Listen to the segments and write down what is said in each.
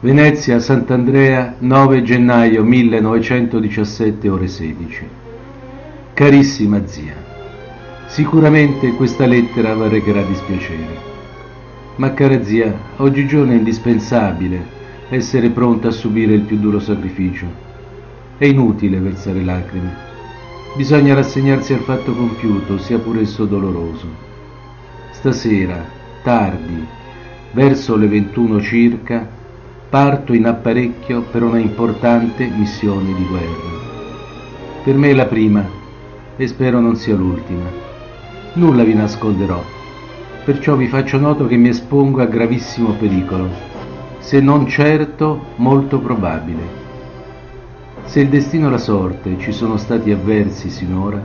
Venezia, Sant'Andrea, 9 gennaio 1917, ore 16. Carissima zia, sicuramente questa lettera vi recherà dispiacere. Ma cara zia, oggigiorno è indispensabile essere pronta a subire il più duro sacrificio. È inutile versare lacrime. Bisogna rassegnarsi al fatto compiuto, sia pure esso doloroso. Stasera, tardi, verso le 21 circa, parto in apparecchio per una importante missione di guerra. Per me è la prima e spero non sia l'ultima. Nulla vi nasconderò, perciò vi faccio noto che mi espongo a gravissimo pericolo, se non certo, molto probabile. Se il destino e la sorte ci sono stati avversi sinora,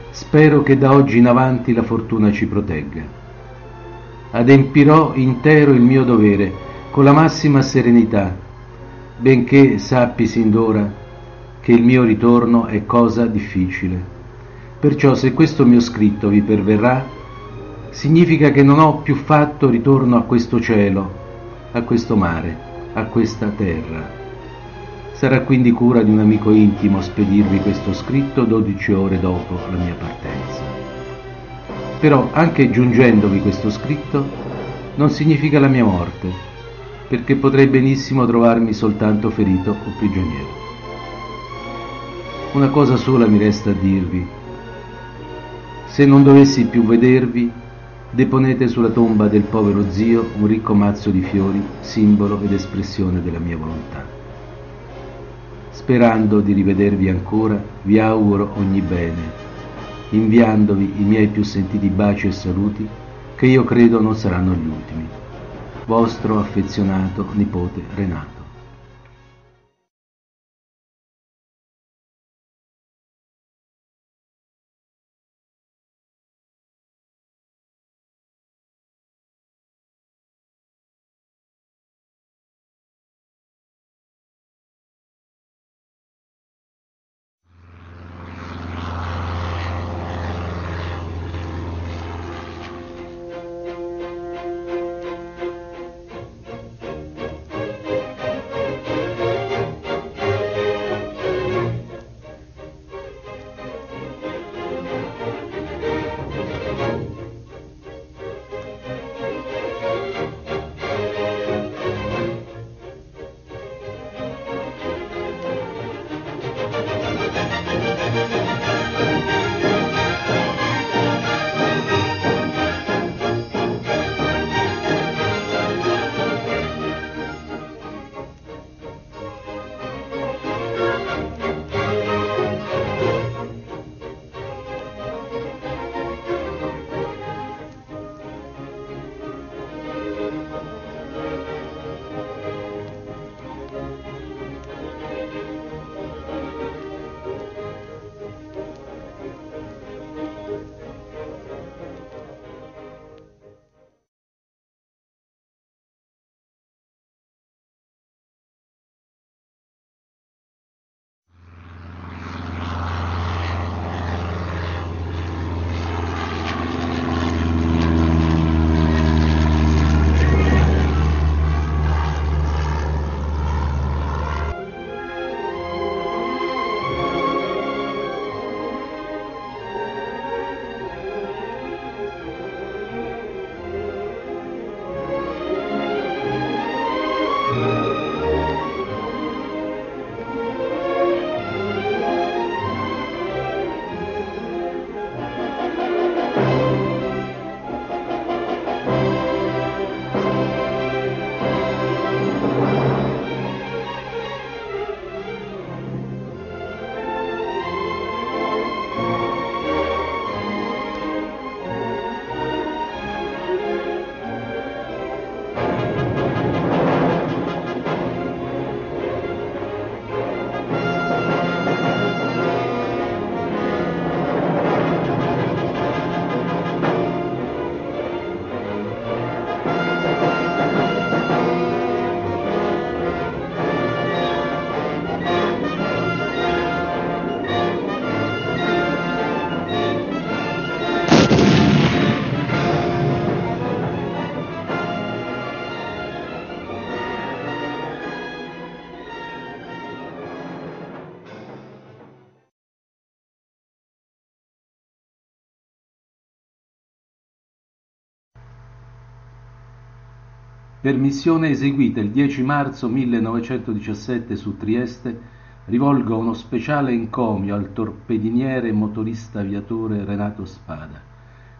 spero che da oggi in avanti la fortuna ci protegga. Adempirò intero il mio dovere con la massima serenità, benché sappi sin d'ora che il mio ritorno è cosa difficile. Perciò se questo mio scritto vi perverrà, significa che non ho più fatto ritorno a questo cielo, a questo mare, a questa terra. Sarà quindi cura di un amico intimo spedirvi questo scritto 12 ore dopo la mia partenza. Però anche giungendovi questo scritto non significa la mia morte, perché potrei benissimo trovarmi soltanto ferito o prigioniero. Una cosa sola mi resta a dirvi. Se non dovessi più vedervi, deponete sulla tomba del povero zio un ricco mazzo di fiori, simbolo ed espressione della mia volontà. Sperando di rivedervi ancora, vi auguro ogni bene, inviandovi i miei più sentiti baci e saluti, che io credo non saranno gli ultimi. Vostro affezionato nipote Renato. Per missione eseguita il 10 marzo 1917 su Trieste, rivolgo uno speciale encomio al torpediniere e motorista aviatore Renato Spada,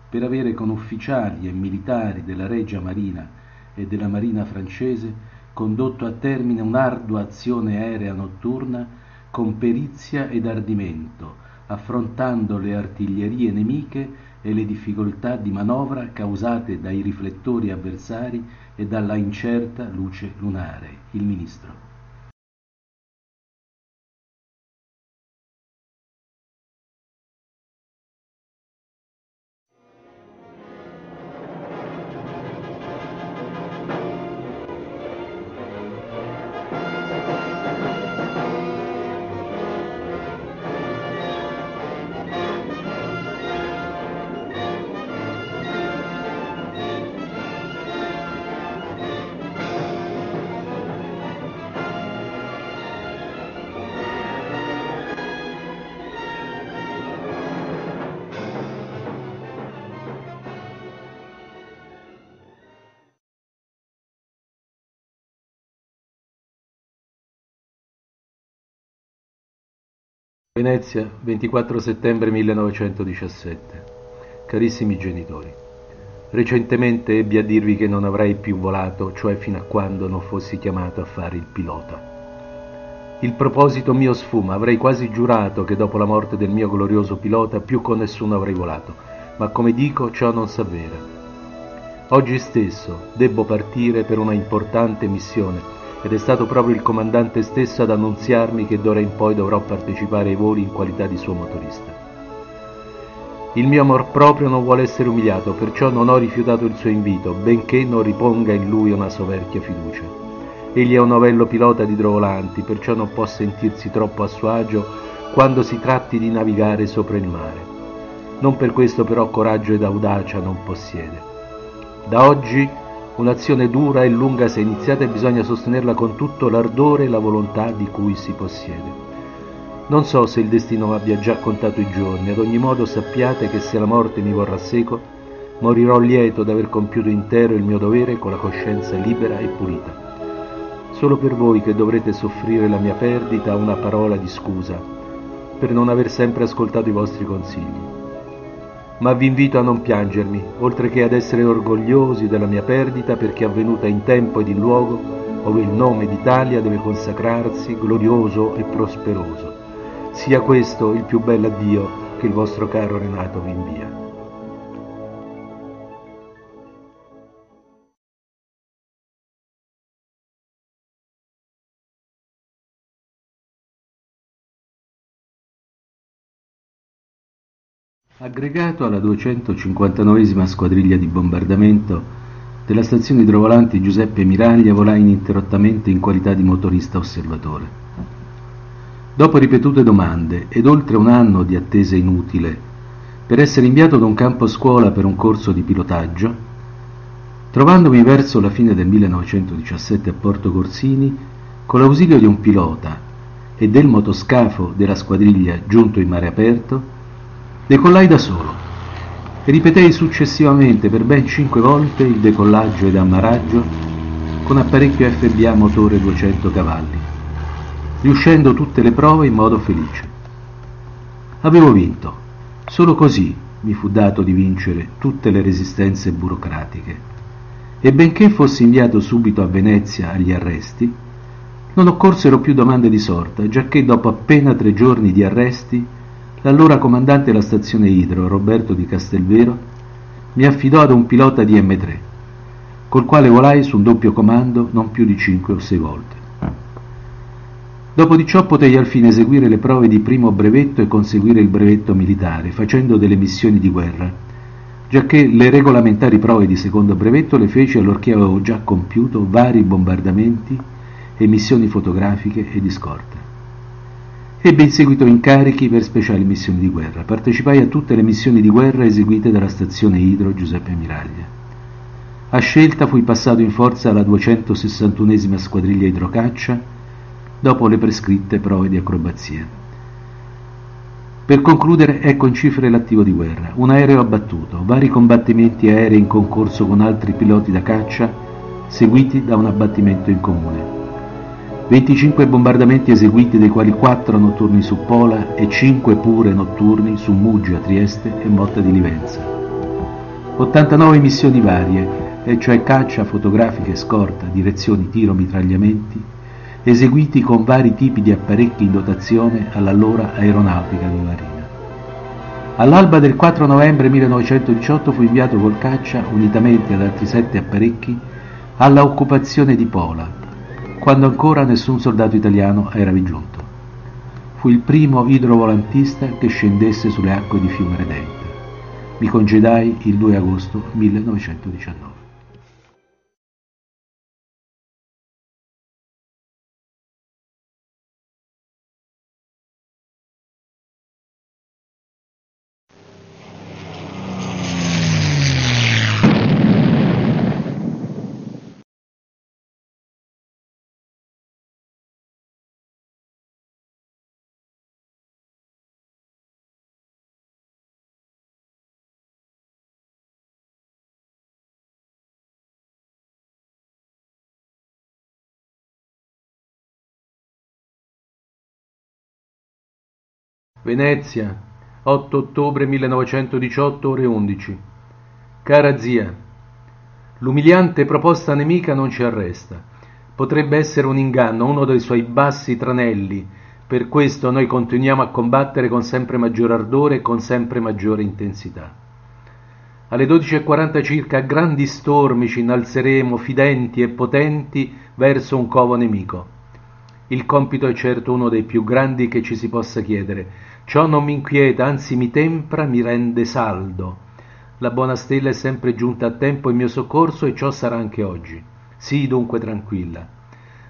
per avere con ufficiali e militari della Regia Marina e della Marina francese condotto a termine un'ardua azione aerea notturna con perizia ed ardimento, affrontando le artiglierie nemiche e le difficoltà di manovra causate dai riflettori avversari e dalla incerta luce lunare. Il ministro. Venezia, 24 settembre 1917. Carissimi genitori, recentemente ebbi a dirvi che non avrei più volato, cioè fino a quando non fossi chiamato a fare il pilota. Il proposito mio sfuma, avrei quasi giurato che dopo la morte del mio glorioso pilota più con nessuno avrei volato, ma come dico ciò non s'avvera. Oggi stesso debbo partire per una importante missione ed è stato proprio il comandante stesso ad annunziarmi che d'ora in poi dovrò partecipare ai voli in qualità di suo motorista. Il mio amor proprio non vuole essere umiliato, perciò non ho rifiutato il suo invito, benché non riponga in lui una soverchia fiducia. Egli è un novello pilota di idrovolanti, perciò non può sentirsi troppo a suo agio quando si tratti di navigare sopra il mare. Non per questo però coraggio ed audacia non possiede. Da oggi un'azione dura e lunga si è iniziata e bisogna sostenerla con tutto l'ardore e la volontà di cui si possiede. Non so se il destino abbia già contato i giorni, ad ogni modo sappiate che se la morte mi vorrà seco, morirò lieto d'aver compiuto intero il mio dovere con la coscienza libera e pulita. Solo per voi che dovrete soffrire la mia perdita una parola di scusa, per non aver sempre ascoltato i vostri consigli. Ma vi invito a non piangermi, oltre che ad essere orgogliosi della mia perdita perché è avvenuta in tempo ed in luogo dove il nome d'Italia deve consacrarsi glorioso e prosperoso. Sia questo il più bel addio che il vostro caro Renato vi invia. Aggregato alla 259esima squadriglia di bombardamento della stazione idrovolanti Giuseppe Miraglia, volai ininterrottamente in qualità di motorista osservatore. Dopo ripetute domande ed oltre un anno di attesa inutile per essere inviato da un campo scuola per un corso di pilotaggio, trovandomi verso la fine del 1917 a Porto Corsini, con l'ausilio di un pilota e del motoscafo della squadriglia giunto in mare aperto, decollai da solo e ripetei successivamente per ben 5 volte il decollaggio ed ammaraggio con apparecchio FBA motore 200 cavalli, riuscendo tutte le prove in modo felice. Avevo vinto, solo così mi fu dato di vincere tutte le resistenze burocratiche, e benché fossi inviato subito a Venezia agli arresti, non occorsero più domande di sorta, giacché dopo appena 3 giorni di arresti l'allora comandante della stazione idro, Roberto di Castelvero, mi affidò ad un pilota di M3, col quale volai su un doppio comando non più di 5 o 6 volte. Dopo di ciò potei alfine eseguire le prove di primo brevetto e conseguire il brevetto militare, facendo delle missioni di guerra, giacché le regolamentari prove di secondo brevetto le feci allorché avevo già compiuto vari bombardamenti e missioni fotografiche e di scorta. Ebbe in seguito incarichi per speciali missioni di guerra. Partecipai a tutte le missioni di guerra eseguite dalla stazione idro Giuseppe Miraglia. A scelta fui passato in forza alla 261esima squadriglia idrocaccia dopo le prescritte prove di acrobazia. Per concludere, ecco in cifre l'attivo di guerra: un aereo abbattuto, vari combattimenti aerei in concorso con altri piloti da caccia, seguiti da un abbattimento in comune. 25 bombardamenti eseguiti, dei quali 4 notturni su Pola e 5 pure notturni su Muggia, Trieste e Motta di Livenza. 89 missioni varie, e cioè caccia, fotografiche, scorta, direzioni, tiro, mitragliamenti, eseguiti con vari tipi di apparecchi in dotazione all'allora Aeronautica di Marina. All'alba del 4 novembre 1918 fu inviato col caccia, unitamente ad altri 7 apparecchi, alla occupazione di Pola, quando ancora nessun soldato italiano era vi giunto. Fu il primo idrovolantista che scendesse sulle acque di Fiume Redente. Mi congedai il 2 agosto 1919. Venezia, 8 ottobre 1918, ore 11. Cara zia, l'umiliante proposta nemica non ci arresta. Potrebbe essere un inganno, uno dei suoi bassi tranelli. Per questo noi continuiamo a combattere con sempre maggior ardore e con sempre maggiore intensità. Alle 12:40 circa, a grandi stormi ci innalzeremo, fidenti e potenti, verso un covo nemico. Il compito è certo uno dei più grandi che ci si possa chiedere. Ciò non mi inquieta, anzi mi tempra, mi rende saldo. La buona stella è sempre giunta a tempo in mio soccorso e ciò sarà anche oggi. Sii dunque tranquilla.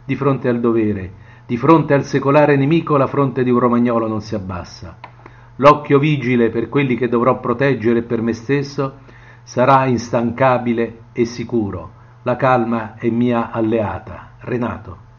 Di fronte al dovere, di fronte al secolare nemico, la fronte di un romagnolo non si abbassa. L'occhio vigile per quelli che dovrò proteggere e per me stesso sarà instancabile e sicuro. La calma è mia alleata. Renato.